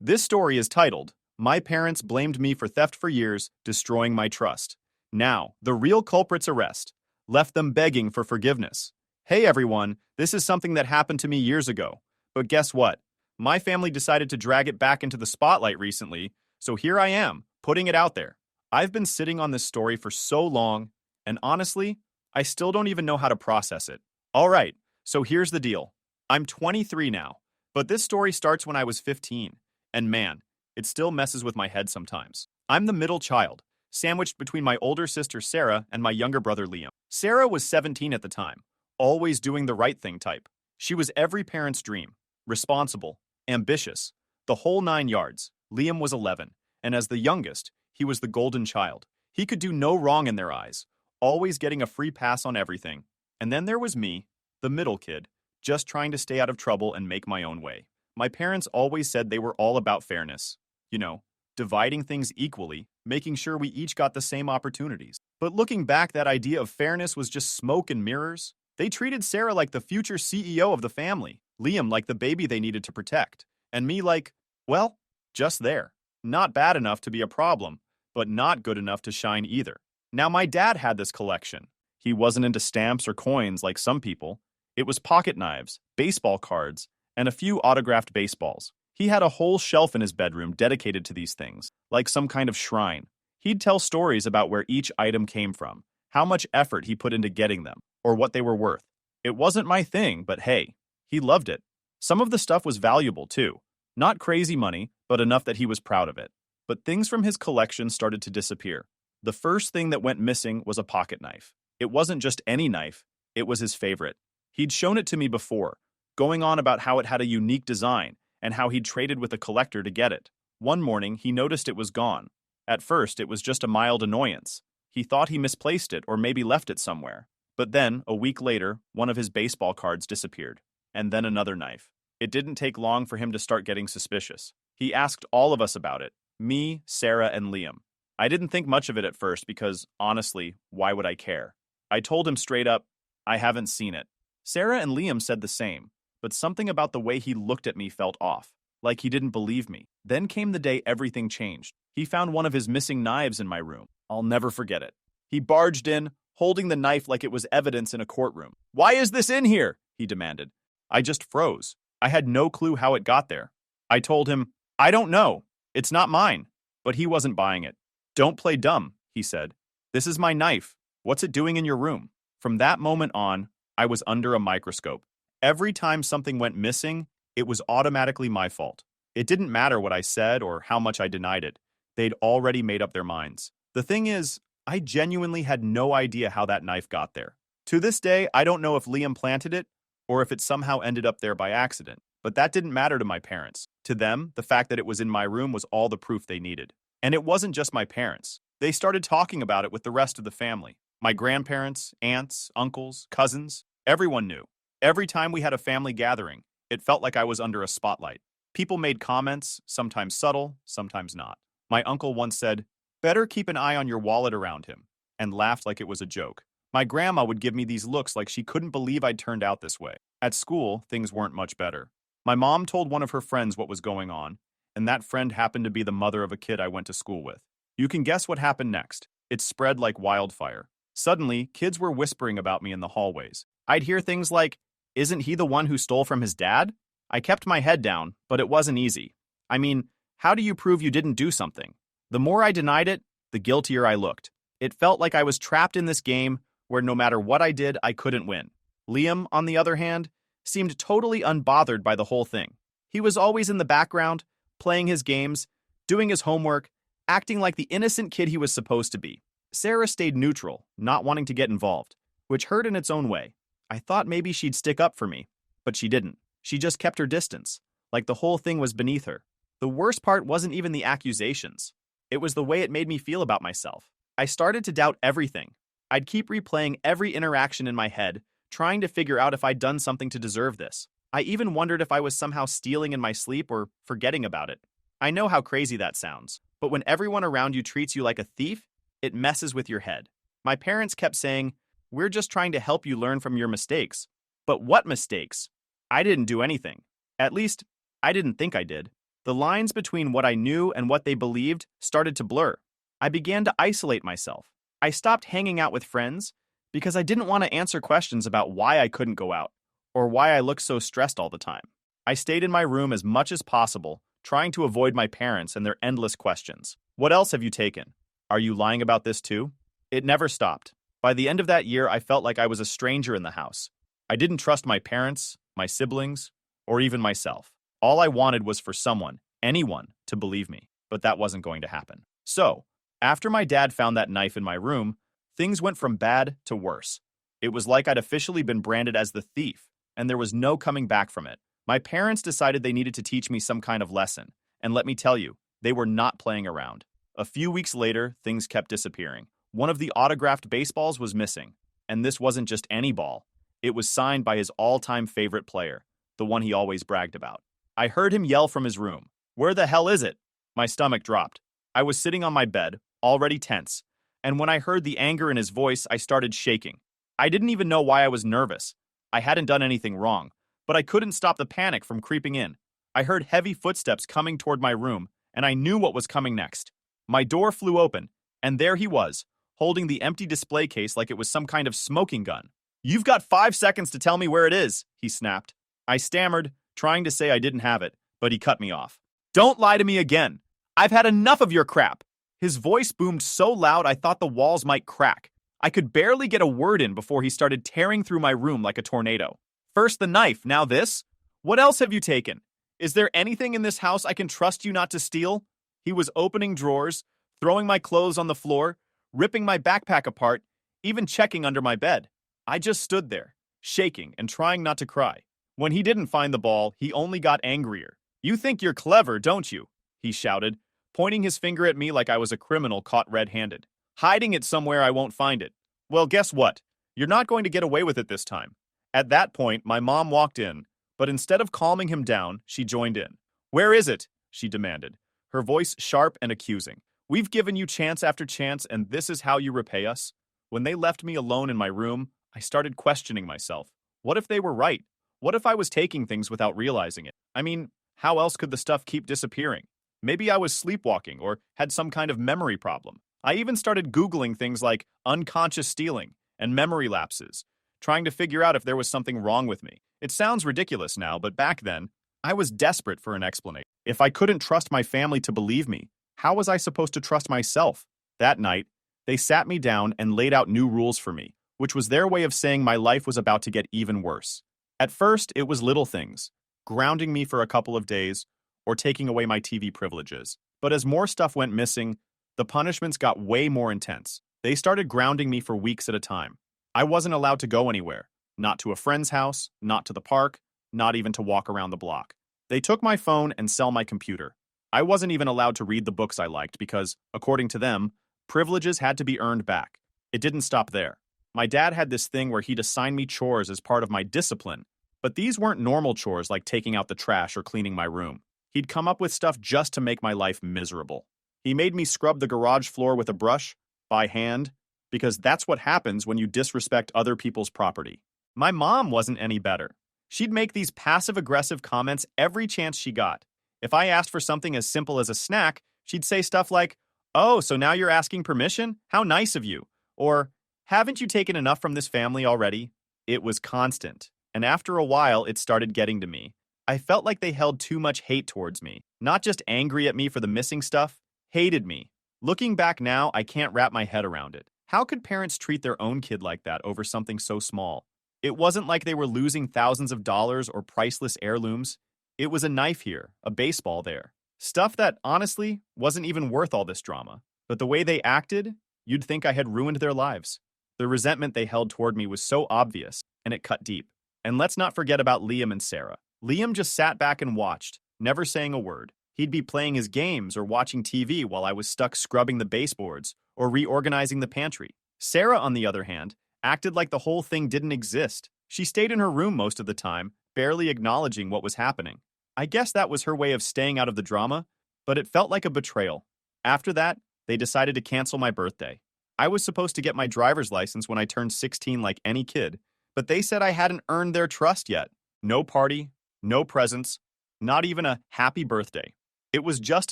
This story is titled, My Parents Blamed Me for Theft for Years, Destroying My Trust. Now, the real culprits arrest. Left them begging for forgiveness. Hey everyone, this is something that happened to me years ago. But guess what? My family decided to drag it back into the spotlight recently, so here I am, putting it out there. I've been sitting on this story for so long, and honestly, I still don't even know how to process it. Alright, so here's the deal. I'm 23 now, but this story starts when I was 15. And man, it still messes with my head sometimes. I'm the middle child, sandwiched between my older sister Sarah and my younger brother Liam. Sarah was 17 at the time, always doing the right thing type. She was every parent's dream, responsible, ambitious, the whole 9 yards. Liam was 11, and as the youngest, he was the golden child. He could do no wrong in their eyes, always getting a free pass on everything. And then there was me, the middle kid, just trying to stay out of trouble and make my own way. My parents always said they were all about fairness. You know, dividing things equally, making sure we each got the same opportunities. But looking back, that idea of fairness was just smoke and mirrors. They treated Sarah like the future CEO of the family, Liam like the baby they needed to protect, and me like, well, just there. Not bad enough to be a problem, but not good enough to shine either. Now, my dad had this collection. He wasn't into stamps or coins like some people. It was pocket knives, baseball cards, and a few autographed baseballs. He had a whole shelf in his bedroom dedicated to these things, like some kind of shrine. He'd tell stories about where each item came from, how much effort he put into getting them, or what they were worth. It wasn't my thing, but hey, he loved it. Some of the stuff was valuable too. Not crazy money, but enough that he was proud of it. But things from his collection started to disappear. The first thing that went missing was a pocket knife. It wasn't just any knife, it was his favorite. He'd shown it to me before, going on about how it had a unique design and how he'd traded with a collector to get it. One morning, he noticed it was gone. At first, it was just a mild annoyance. He thought he misplaced it or maybe left it somewhere. But then, a week later, one of his baseball cards disappeared. And then another knife. It didn't take long for him to start getting suspicious. He asked all of us about it. Me, Sarah, and Liam. I didn't think much of it at first because, honestly, why would I care? I told him straight up, I haven't seen it. Sarah and Liam said the same, but something about the way he looked at me felt off, like he didn't believe me. Then came the day everything changed. He found one of his missing knives in my room. I'll never forget it. He barged in, holding the knife like it was evidence in a courtroom. Why is this in here? He demanded. I just froze. I had no clue how it got there. I told him, I don't know. It's not mine. But he wasn't buying it. Don't play dumb, he said. This is my knife. What's it doing in your room? From that moment on, I was under a microscope. Every time something went missing, it was automatically my fault. It didn't matter what I said or how much I denied it. They'd already made up their minds. The thing is, I genuinely had no idea how that knife got there. To this day, I don't know if Liam planted it or if it somehow ended up there by accident. But that didn't matter to my parents. To them, the fact that it was in my room was all the proof they needed. And it wasn't just my parents. They started talking about it with the rest of the family. My grandparents, aunts, uncles, cousins, everyone knew. Every time we had a family gathering, it felt like I was under a spotlight. People made comments, sometimes subtle, sometimes not. My uncle once said, better keep an eye on your wallet around him, and laughed like it was a joke. My grandma would give me these looks like she couldn't believe I'd turned out this way. At school, things weren't much better. My mom told one of her friends what was going on, and that friend happened to be the mother of a kid I went to school with. You can guess what happened next. It spread like wildfire. Suddenly, kids were whispering about me in the hallways. I'd hear things like, isn't he the one who stole from his dad? I kept my head down, but it wasn't easy. I mean, how do you prove you didn't do something? The more I denied it, the guiltier I looked. It felt like I was trapped in this game where no matter what I did, I couldn't win. Liam, on the other hand, seemed totally unbothered by the whole thing. He was always in the background, playing his games, doing his homework, acting like the innocent kid he was supposed to be. Sarah stayed neutral, not wanting to get involved, which hurt in its own way. I thought maybe she'd stick up for me, but she didn't. She just kept her distance, like the whole thing was beneath her. The worst part wasn't even the accusations. It was the way it made me feel about myself. I started to doubt everything. I'd keep replaying every interaction in my head, trying to figure out if I'd done something to deserve this. I even wondered if I was somehow stealing in my sleep or forgetting about it. I know how crazy that sounds, but when everyone around you treats you like a thief, it messes with your head. My parents kept saying, we're just trying to help you learn from your mistakes. But what mistakes? I didn't do anything. At least, I didn't think I did. The lines between what I knew and what they believed started to blur. I began to isolate myself. I stopped hanging out with friends because I didn't want to answer questions about why I couldn't go out or why I looked so stressed all the time. I stayed in my room as much as possible, trying to avoid my parents and their endless questions. What else have you taken? Are you lying about this too? It never stopped. By the end of that year, I felt like I was a stranger in the house. I didn't trust my parents, my siblings, or even myself. All I wanted was for someone, anyone, to believe me, but that wasn't going to happen. So, after my dad found that knife in my room, things went from bad to worse. It was like I'd officially been branded as the thief, and there was no coming back from it. My parents decided they needed to teach me some kind of lesson, and let me tell you, they were not playing around. A few weeks later, things kept disappearing. One of the autographed baseballs was missing, and this wasn't just any ball. It was signed by his all-time favorite player, the one he always bragged about. I heard him yell from his room, "Where the hell is it?" My stomach dropped. I was sitting on my bed, already tense, and when I heard the anger in his voice, I started shaking. I didn't even know why I was nervous. I hadn't done anything wrong, but I couldn't stop the panic from creeping in. I heard heavy footsteps coming toward my room, and I knew what was coming next. My door flew open, and there he was, holding the empty display case like it was some kind of smoking gun. "You've got 5 seconds to tell me where it is," he snapped. I stammered, trying to say I didn't have it, but he cut me off. "Don't lie to me again. I've had enough of your crap." His voice boomed so loud I thought the walls might crack. I could barely get a word in before he started tearing through my room like a tornado. "First the knife, now this? What else have you taken? Is there anything in this house I can trust you not to steal?" He was opening drawers, throwing my clothes on the floor, ripping my backpack apart, even checking under my bed. I just stood there, shaking and trying not to cry. When he didn't find the ball, he only got angrier. "You think you're clever, don't you?" he shouted, pointing his finger at me like I was a criminal caught red-handed. "Hiding it somewhere I won't find it. Well, guess what? You're not going to get away with it this time." At that point, my mom walked in, but instead of calming him down, she joined in. "Where is it?" she demanded, her voice sharp and accusing. "We've given you chance after chance, and this is how you repay us?" When they left me alone in my room, I started questioning myself. What if they were right? What if I was taking things without realizing it? I mean, how else could the stuff keep disappearing? Maybe I was sleepwalking or had some kind of memory problem. I even started Googling things like unconscious stealing and memory lapses, trying to figure out if there was something wrong with me. It sounds ridiculous now, but back then, I was desperate for an explanation. If I couldn't trust my family to believe me, how was I supposed to trust myself? That night, they sat me down and laid out new rules for me, which was their way of saying my life was about to get even worse. At first, it was little things, grounding me for a couple of days, or taking away my TV privileges. But as more stuff went missing, the punishments got way more intense. They started grounding me for weeks at a time. I wasn't allowed to go anywhere, not to a friend's house, not to the park, not even to walk around the block. They took my phone and sell my computer. I wasn't even allowed to read the books I liked because, according to them, privileges had to be earned back. It didn't stop there. My dad had this thing where he'd assign me chores as part of my discipline, but these weren't normal chores like taking out the trash or cleaning my room. He'd come up with stuff just to make my life miserable. He made me scrub the garage floor with a brush, by hand, because that's what happens when you disrespect other people's property. My mom wasn't any better. She'd make these passive-aggressive comments every chance she got. If I asked for something as simple as a snack, she'd say stuff like, "Oh, so now you're asking permission? How nice of you." Or, "Haven't you taken enough from this family already?" It was constant, and after a while, it started getting to me. I felt like they held too much hate towards me, not just angry at me for the missing stuff, hated me. Looking back now, I can't wrap my head around it. How could parents treat their own kid like that over something so small? It wasn't like they were losing thousands of dollars or priceless heirlooms. It was a knife here, a baseball there. Stuff that, honestly, wasn't even worth all this drama. But the way they acted, you'd think I had ruined their lives. The resentment they held toward me was so obvious, and it cut deep. And let's not forget about Liam and Sarah. Liam just sat back and watched, never saying a word. He'd be playing his games or watching TV while I was stuck scrubbing the baseboards or reorganizing the pantry. Sarah, on the other hand, acted like the whole thing didn't exist. She stayed in her room most of the time, barely acknowledging what was happening. I guess that was her way of staying out of the drama, but it felt like a betrayal. After that, they decided to cancel my birthday. I was supposed to get my driver's license when I turned 16 like any kid, but they said I hadn't earned their trust yet. No party, no presents, not even a happy birthday. It was just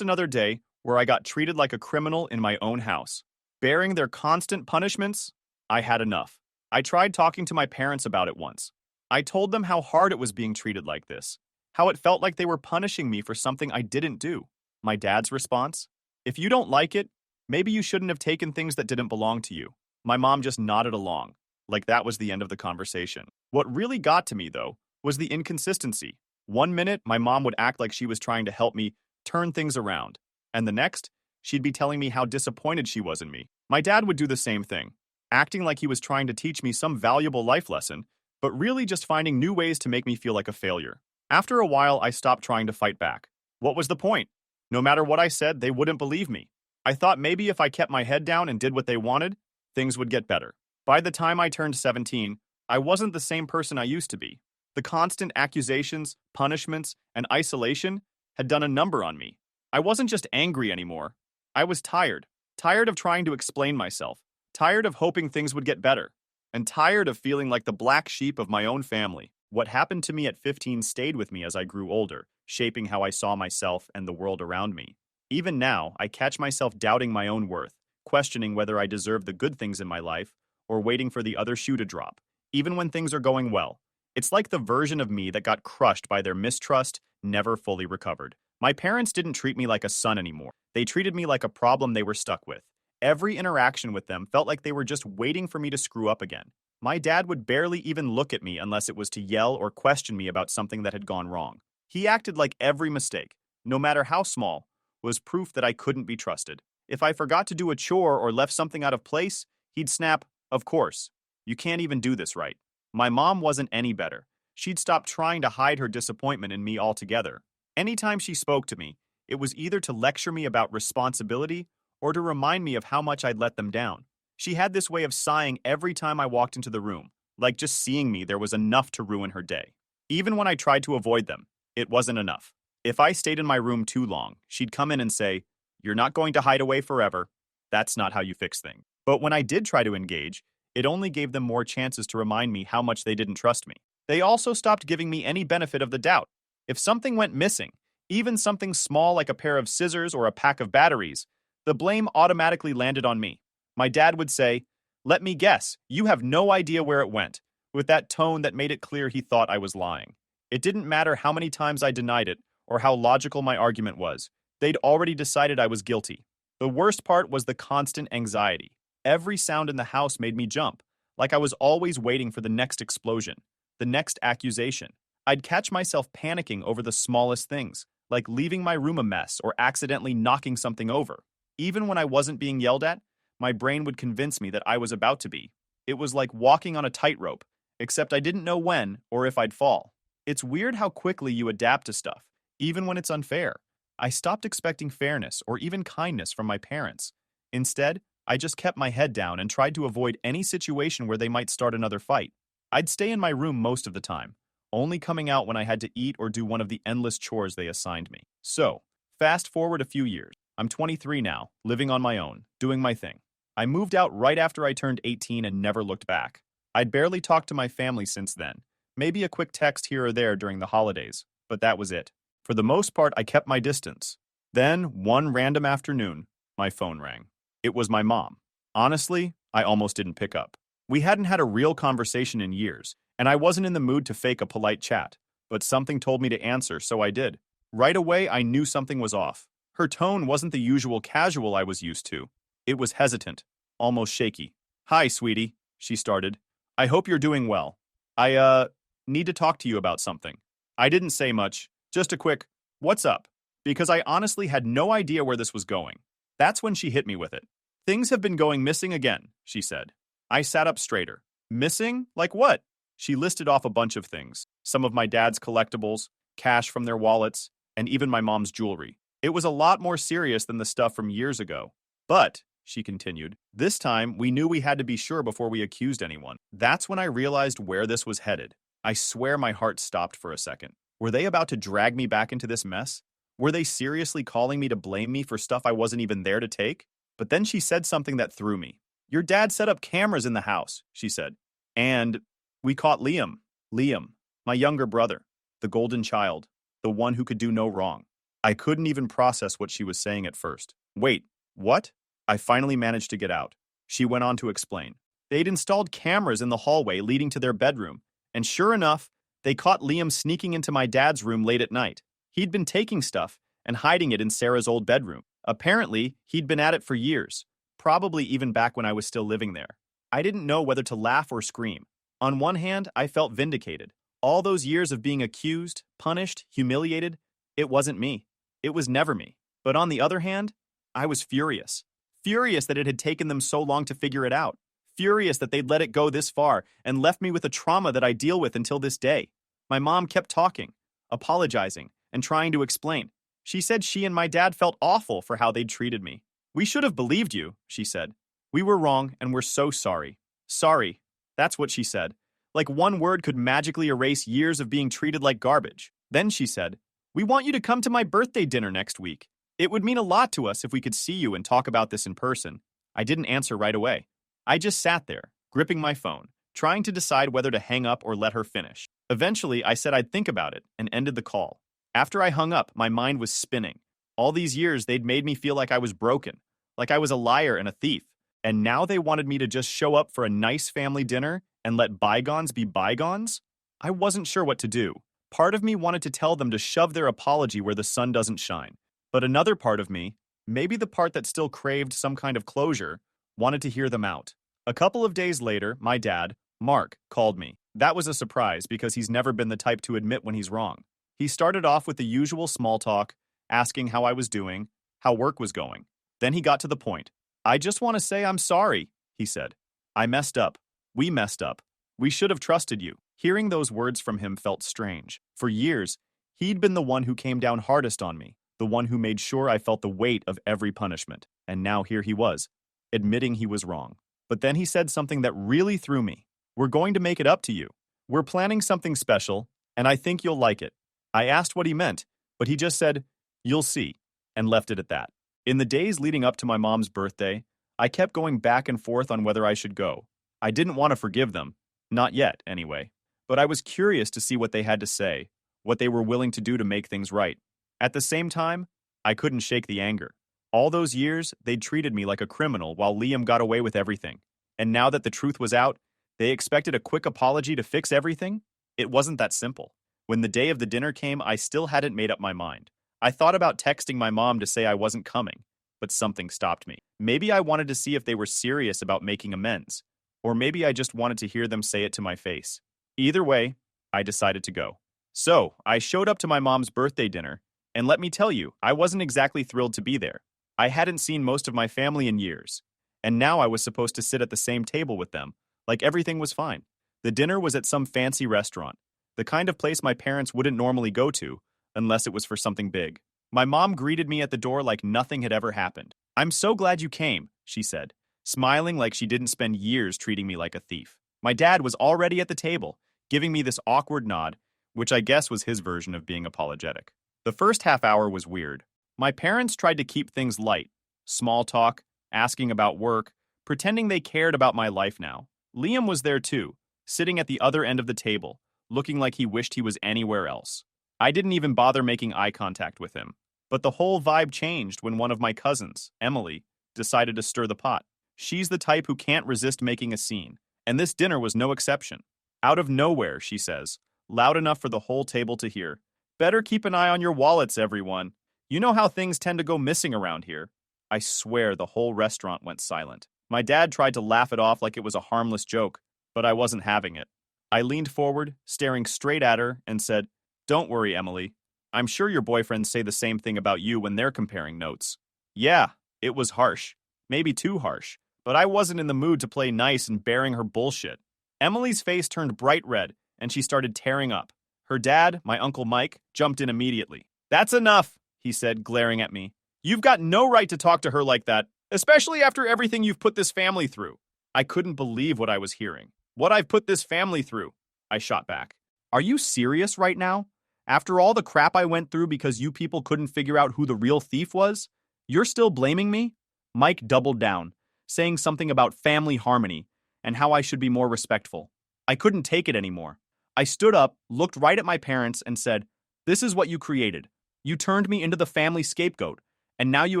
another day where I got treated like a criminal in my own house. Bearing their constant punishments, I had enough. I tried talking to my parents about it once. I told them how hard it was being treated like this, how it felt like they were punishing me for something I didn't do. My dad's response? If you don't like it, maybe you shouldn't have taken things that didn't belong to you. My mom just nodded along, like that was the end of the conversation. What really got to me, though, was the inconsistency. One minute, my mom would act like she was trying to help me turn things around, and the next, she'd be telling me how disappointed she was in me. My dad would do the same thing, acting like he was trying to teach me some valuable life lesson, but really just finding new ways to make me feel like a failure. After a while, I stopped trying to fight back. What was the point? No matter what I said, they wouldn't believe me. I thought maybe if I kept my head down and did what they wanted, things would get better. By the time I turned 17, I wasn't the same person I used to be. The constant accusations, punishments, and isolation had done a number on me. I wasn't just angry anymore. I was tired. Tired of trying to explain myself. Tired of hoping things would get better. And tired of feeling like the black sheep of my own family. What happened to me at 15 stayed with me as I grew older, shaping how I saw myself and the world around me. Even now, I catch myself doubting my own worth, questioning whether I deserve the good things in my life or waiting for the other shoe to drop, even when things are going well. It's like the version of me that got crushed by their mistrust, never fully recovered. My parents didn't treat me like a son anymore. They treated me like a problem they were stuck with. Every interaction with them felt like they were just waiting for me to screw up again. My dad would barely even look at me unless it was to yell or question me about something that had gone wrong. He acted like every mistake, no matter how small, was proof that I couldn't be trusted. If I forgot to do a chore or left something out of place, he'd snap, "Of course. You can't even do this right." My mom wasn't any better. She'd stopped trying to hide her disappointment in me altogether. Anytime she spoke to me, it was either to lecture me about responsibility or to remind me of how much I'd let them down. She had this way of sighing every time I walked into the room, like just seeing me there was enough to ruin her day. Even when I tried to avoid them, it wasn't enough. If I stayed in my room too long, she'd come in and say, "You're not going to hide away forever. That's not how you fix things." But when I did try to engage, it only gave them more chances to remind me how much they didn't trust me. They also stopped giving me any benefit of the doubt. If something went missing, even something small like a pair of scissors or a pack of batteries, the blame automatically landed on me. My dad would say, "Let me guess, you have no idea where it went," with that tone that made it clear he thought I was lying. It didn't matter how many times I denied it or how logical my argument was. They'd already decided I was guilty. The worst part was the constant anxiety. Every sound in the house made me jump, like I was always waiting for the next explosion, the next accusation. I'd catch myself panicking over the smallest things, like leaving my room a mess or accidentally knocking something over. Even when I wasn't being yelled at, my brain would convince me that I was about to be. It was like walking on a tightrope, except I didn't know when or if I'd fall. It's weird how quickly you adapt to stuff, even when it's unfair. I stopped expecting fairness or even kindness from my parents. Instead, I just kept my head down and tried to avoid any situation where they might start another fight. I'd stay in my room most of the time, only coming out when I had to eat or do one of the endless chores they assigned me. So, fast forward a few years. I'm 23 now, living on my own, doing my thing. I moved out right after I turned 18 and never looked back. I'd barely talked to my family since then, maybe a quick text here or there during the holidays, but that was it. For the most part, I kept my distance. Then, one random afternoon, my phone rang. It was my mom. Honestly, I almost didn't pick up. We hadn't had a real conversation in years, and I wasn't in the mood to fake a polite chat, but something told me to answer, so I did. Right away, I knew something was off. Her tone wasn't the usual casual I was used to. It was hesitant, almost shaky. "Hi, sweetie," she started. "I hope you're doing well. I need to talk to you about something." I didn't say much, just a quick, "What's up?" because I honestly had no idea where this was going. That's when she hit me with it. "Things have been going missing again," she said. I sat up straighter. "Missing? Like what?" She listed off a bunch of things. Some of my dad's collectibles, cash from their wallets, and even my mom's jewelry. It was a lot more serious than the stuff from years ago. "But," she continued, "this time we knew we had to be sure before we accused anyone." That's when I realized where this was headed. I swear my heart stopped for a second. Were they about to drag me back into this mess? Were they seriously calling me to blame me for stuff I wasn't even there to take? But then she said something that threw me. "Your dad set up cameras in the house," she said. "And we caught Liam. Liam, my younger brother, the golden child, the one who could do no wrong." I couldn't even process what she was saying at first. Wait, what? I finally managed to get out. She went on to explain. They'd installed cameras in the hallway leading to their bedroom, and sure enough, they caught Liam sneaking into my dad's room late at night. He'd been taking stuff and hiding it in Sarah's old bedroom. Apparently, he'd been at it for years, probably even back when I was still living there. I didn't know whether to laugh or scream. On one hand, I felt vindicated. All those years of being accused, punished, humiliated, it wasn't me. It was never me. But on the other hand, I was furious. Furious that it had taken them so long to figure it out. Furious that they'd let it go this far and left me with a trauma that I deal with until this day. My mom kept talking, apologizing, and trying to explain. She said she and my dad felt awful for how they'd treated me. We should have believed you, she said. We were wrong and we're so sorry. Sorry. That's what she said. Like one word could magically erase years of being treated like garbage. Then she said, we want you to come to my birthday dinner next week. It would mean a lot to us if we could see you and talk about this in person. I didn't answer right away. I just sat there, gripping my phone, trying to decide whether to hang up or let her finish. Eventually, I said I'd think about it and ended the call. After I hung up, my mind was spinning. All these years, they'd made me feel like I was broken, like I was a liar and a thief. And now they wanted me to just show up for a nice family dinner and let bygones be bygones? I wasn't sure what to do. Part of me wanted to tell them to shove their apology where the sun doesn't shine. But another part of me, maybe the part that still craved some kind of closure, wanted to hear them out. A couple of days later, my dad, Mark, called me. That was a surprise because he's never been the type to admit when he's wrong. He started off with the usual small talk, asking how I was doing, how work was going. Then he got to the point. I just want to say I'm sorry, he said. I messed up. We messed up. We should have trusted you. Hearing those words from him felt strange. For years, he'd been the one who came down hardest on me, the one who made sure I felt the weight of every punishment. And now here he was, admitting he was wrong. But then he said something that really threw me. We're going to make it up to you. We're planning something special, and I think you'll like it. I asked what he meant, but he just said, you'll see, and left it at that. In the days leading up to my mom's birthday, I kept going back and forth on whether I should go. I didn't want to forgive them. Not yet, anyway. But I was curious to see what they had to say, what they were willing to do to make things right. At the same time, I couldn't shake the anger. All those years, they'd treated me like a criminal while Liam got away with everything. And now that the truth was out, they expected a quick apology to fix everything? It wasn't that simple. When the day of the dinner came, I still hadn't made up my mind. I thought about texting my mom to say I wasn't coming, but something stopped me. Maybe I wanted to see if they were serious about making amends, or maybe I just wanted to hear them say it to my face. Either way, I decided to go. So, I showed up to my mom's birthday dinner, and let me tell you, I wasn't exactly thrilled to be there. I hadn't seen most of my family in years, and now I was supposed to sit at the same table with them, like everything was fine. The dinner was at some fancy restaurant, the kind of place my parents wouldn't normally go to, unless it was for something big. My mom greeted me at the door like nothing had ever happened. I'm so glad you came, she said, smiling like she didn't spend years treating me like a thief. My dad was already at the table, giving me this awkward nod, which I guess was his version of being apologetic. The first half hour was weird. My parents tried to keep things light, small talk, asking about work, pretending they cared about my life now. Liam was there too, sitting at the other end of the table, looking like he wished he was anywhere else. I didn't even bother making eye contact with him. But the whole vibe changed when one of my cousins, Emily, decided to stir the pot. She's the type who can't resist making a scene, and this dinner was no exception. Out of nowhere, she says, loud enough for the whole table to hear. Better keep an eye on your wallets, everyone. You know how things tend to go missing around here. I swear the whole restaurant went silent. My dad tried to laugh it off like it was a harmless joke, but I wasn't having it. I leaned forward, staring straight at her, and said, Don't worry, Emily. I'm sure your boyfriends say the same thing about you when they're comparing notes. Yeah, it was harsh. Maybe too harsh. But I wasn't in the mood to play nice and bearing her bullshit. Emily's face turned bright red, and she started tearing up. Her dad, my Uncle Mike, jumped in immediately. That's enough, he said, glaring at me. You've got no right to talk to her like that, especially after everything you've put this family through. I couldn't believe what I was hearing. What I've put this family through, I shot back. Are you serious right now? After all the crap I went through because you people couldn't figure out who the real thief was, you're still blaming me? Mike doubled down, saying something about family harmony and how I should be more respectful. I couldn't take it anymore. I stood up, looked right at my parents, and said, This is what you created. You turned me into the family scapegoat, and now you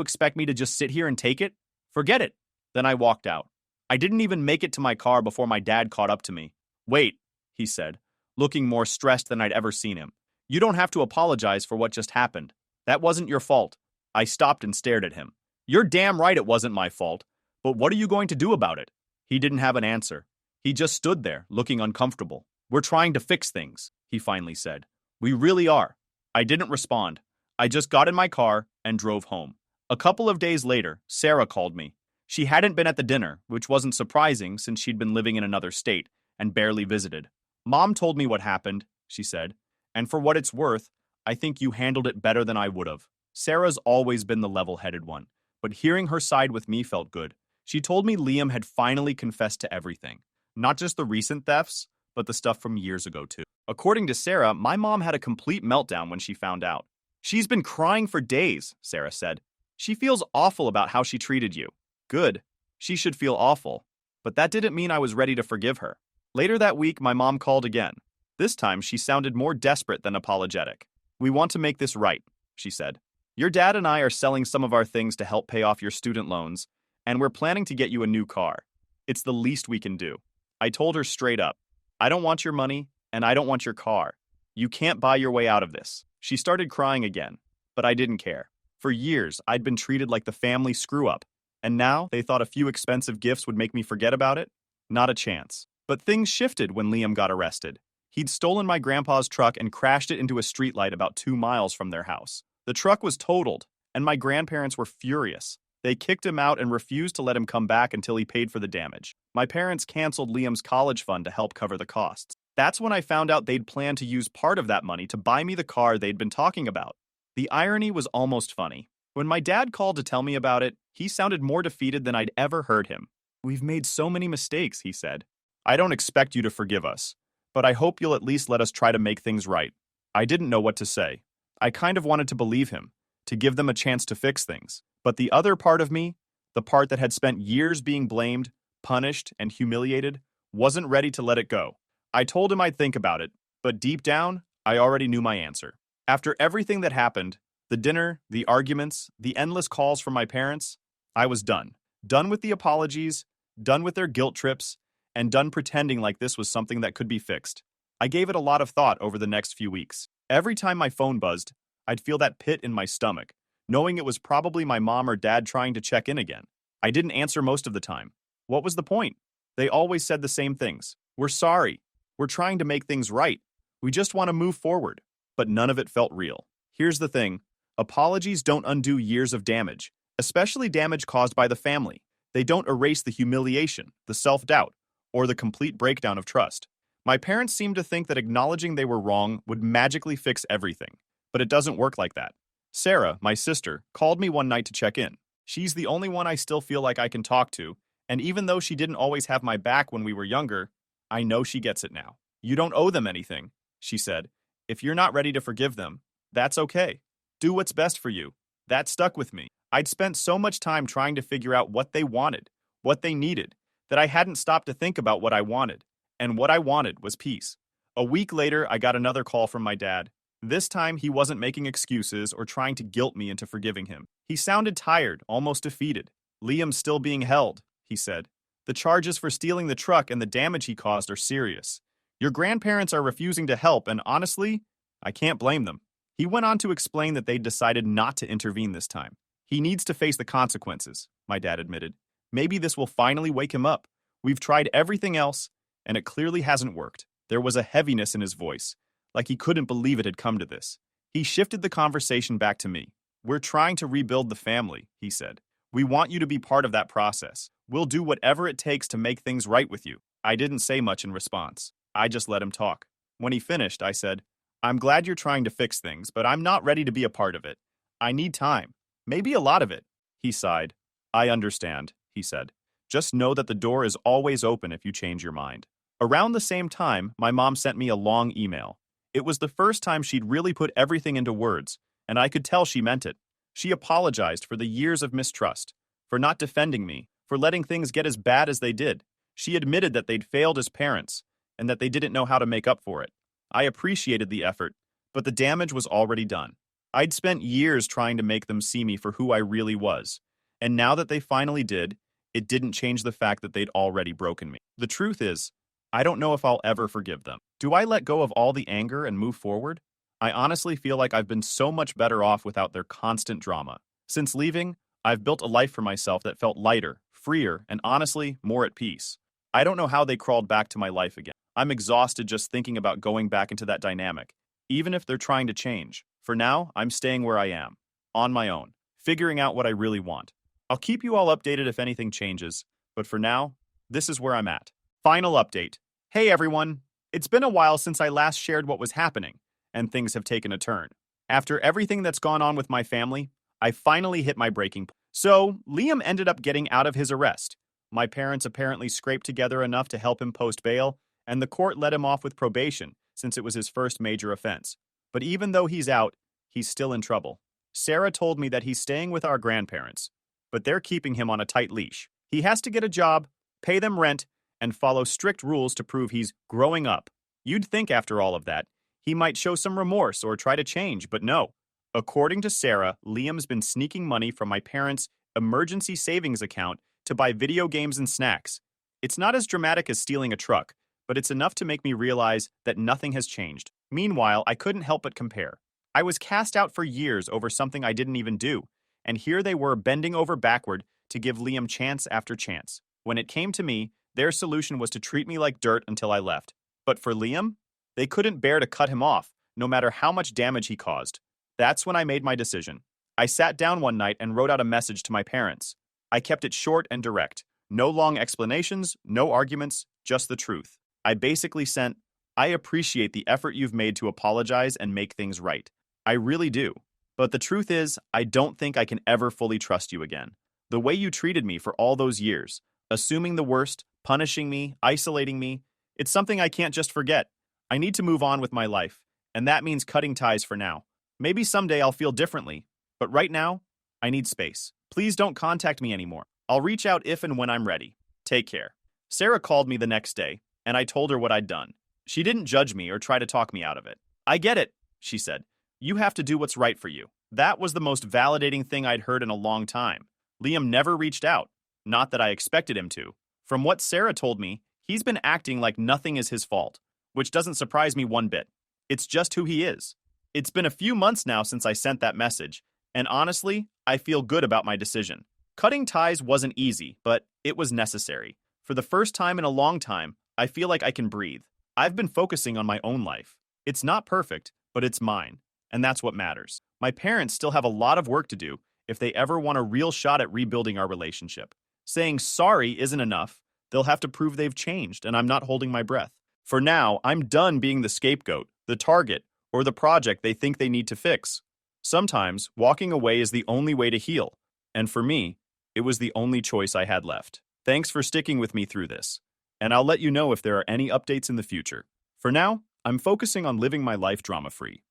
expect me to just sit here and take it? Forget it. Then I walked out. I didn't even make it to my car before my dad caught up to me. Wait, he said, looking more stressed than I'd ever seen him. You don't have to apologize for what just happened. That wasn't your fault. I stopped and stared at him. You're damn right it wasn't my fault, but what are you going to do about it? He didn't have an answer. He just stood there, looking uncomfortable. We're trying to fix things, he finally said. We really are. I didn't respond. I just got in my car and drove home. A couple of days later, Sarah called me. She hadn't been at the dinner, which wasn't surprising since she'd been living in another state and barely visited. Mom told me what happened, she said, and for what it's worth, I think you handled it better than I would have. Sarah's always been the level-headed one, but hearing her side with me felt good. She told me Liam had finally confessed to everything, not just the recent thefts, but the stuff from years ago too. According to Sarah, my mom had a complete meltdown when she found out. She's been crying for days, Sarah said. She feels awful about how she treated you. Good. She should feel awful. But that didn't mean I was ready to forgive her. Later that week, my mom called again. This time, she sounded more desperate than apologetic. We want to make this right, she said. Your dad and I are selling some of our things to help pay off your student loans, and we're planning to get you a new car. It's the least we can do. I told her straight up, I don't want your money, and I don't want your car. You can't buy your way out of this. She started crying again, but I didn't care. For years, I'd been treated like the family screw-up, and now they thought a few expensive gifts would make me forget about it? Not a chance. But things shifted when Liam got arrested. He'd stolen my grandpa's truck and crashed it into a streetlight about 2 miles from their house. The truck was totaled, and my grandparents were furious. They kicked him out and refused to let him come back until he paid for the damage. My parents canceled Liam's college fund to help cover the costs. That's when I found out they'd planned to use part of that money to buy me the car they'd been talking about. The irony was almost funny. When my dad called to tell me about it, he sounded more defeated than I'd ever heard him. We've made so many mistakes, he said. I don't expect you to forgive us, but I hope you'll at least let us try to make things right. I didn't know what to say. I kind of wanted to believe him, to give them a chance to fix things. But the other part of me, the part that had spent years being blamed, punished, and humiliated, wasn't ready to let it go. I told him I'd think about it, but deep down, I already knew my answer. After everything that happened, the dinner, the arguments, the endless calls from my parents, I was done. Done with the apologies, done with their guilt trips, and done pretending like this was something that could be fixed. I gave it a lot of thought over the next few weeks. Every time my phone buzzed, I'd feel that pit in my stomach, knowing it was probably my mom or dad trying to check in again. I didn't answer most of the time. What was the point? They always said the same things. We're sorry. We're trying to make things right. We just want to move forward. But none of it felt real. Here's the thing. Apologies don't undo years of damage, especially damage caused by the family. They don't erase the humiliation, the self-doubt, or the complete breakdown of trust. My parents seemed to think that acknowledging they were wrong would magically fix everything, but it doesn't work like that. Sarah, my sister, called me one night to check in. She's the only one I still feel like I can talk to, and even though she didn't always have my back when we were younger, I know she gets it now. You don't owe them anything, she said. If you're not ready to forgive them, that's okay. Do what's best for you. That stuck with me. I'd spent so much time trying to figure out what they wanted, what they needed, that I hadn't stopped to think about what I wanted. And what I wanted was peace. A week later, I got another call from my dad. This time, he wasn't making excuses or trying to guilt me into forgiving him. He sounded tired, almost defeated. Liam's still being held, he said. The charges for stealing the truck and the damage he caused are serious. Your grandparents are refusing to help, and honestly, I can't blame them. He went on to explain that they'd decided not to intervene this time. He needs to face the consequences, my dad admitted. Maybe this will finally wake him up. We've tried everything else, and it clearly hasn't worked. There was a heaviness in his voice, like he couldn't believe it had come to this. He shifted the conversation back to me. We're trying to rebuild the family, he said. We want you to be part of that process. We'll do whatever it takes to make things right with you. I didn't say much in response. I just let him talk. When he finished, I said, I'm glad you're trying to fix things, but I'm not ready to be a part of it. I need time. Maybe a lot of it. He sighed. I understand, he said. Just know that the door is always open if you change your mind. Around the same time, my mom sent me a long email. It was the first time she'd really put everything into words, and I could tell she meant it. She apologized for the years of mistrust, for not defending me, for letting things get as bad as they did. She admitted that they'd failed as parents, and that they didn't know how to make up for it. I appreciated the effort, but the damage was already done. I'd spent years trying to make them see me for who I really was. And now that they finally did, it didn't change the fact that they'd already broken me. The truth is, I don't know if I'll ever forgive them. Do I let go of all the anger and move forward? I honestly feel like I've been so much better off without their constant drama. Since leaving, I've built a life for myself that felt lighter, freer, and honestly, more at peace. I don't know how they crawled back to my life again. I'm exhausted just thinking about going back into that dynamic, even if they're trying to change. For now, I'm staying where I am, on my own, figuring out what I really want. I'll keep you all updated if anything changes, but for now, this is where I'm at. Final update. Hey everyone! It's been a while since I last shared what was happening, and things have taken a turn. After everything that's gone on with my family, I finally hit my breaking point. So, Liam ended up getting out of his arrest. My parents apparently scraped together enough to help him post bail, and the court let him off with probation since it was his first major offense. But even though he's out, he's still in trouble. Sarah told me that he's staying with our grandparents, but they're keeping him on a tight leash. He has to get a job, pay them rent, and follow strict rules to prove he's growing up. You'd think after all of that, he might show some remorse or try to change, but no. According to Sarah, Liam's been sneaking money from my parents' emergency savings account to buy video games and snacks. It's not as dramatic as stealing a truck, but it's enough to make me realize that nothing has changed. Meanwhile, I couldn't help but compare. I was cast out for years over something I didn't even do, and here they were bending over backward to give Liam chance after chance. When it came to me, their solution was to treat me like dirt until I left. But for Liam, they couldn't bear to cut him off, no matter how much damage he caused. That's when I made my decision. I sat down one night and wrote out a message to my parents. I kept it short and direct. No long explanations, no arguments, just the truth. I basically sent, I appreciate the effort you've made to apologize and make things right. I really do. But the truth is, I don't think I can ever fully trust you again. The way you treated me for all those years, assuming the worst, punishing me, isolating me, it's something I can't just forget. I need to move on with my life, and that means cutting ties for now. Maybe someday I'll feel differently, but right now, I need space. Please don't contact me anymore. I'll reach out if and when I'm ready. Take care. Sarah called me the next day, and I told her what I'd done. She didn't judge me or try to talk me out of it. I get it, she said. You have to do what's right for you. That was the most validating thing I'd heard in a long time. Liam never reached out. Not that I expected him to. From what Sarah told me, he's been acting like nothing is his fault, which doesn't surprise me one bit. It's just who he is. It's been a few months now since I sent that message, and honestly, I feel good about my decision. Cutting ties wasn't easy, but it was necessary. For the first time in a long time, I feel like I can breathe. I've been focusing on my own life. It's not perfect, but it's mine, and that's what matters. My parents still have a lot of work to do if they ever want a real shot at rebuilding our relationship. Saying sorry isn't enough. They'll have to prove they've changed, and I'm not holding my breath. For now, I'm done being the scapegoat, the target, or the project they think they need to fix. Sometimes, walking away is the only way to heal, and for me, it was the only choice I had left. Thanks for sticking with me through this, and I'll let you know if there are any updates in the future. For now, I'm focusing on living my life drama-free.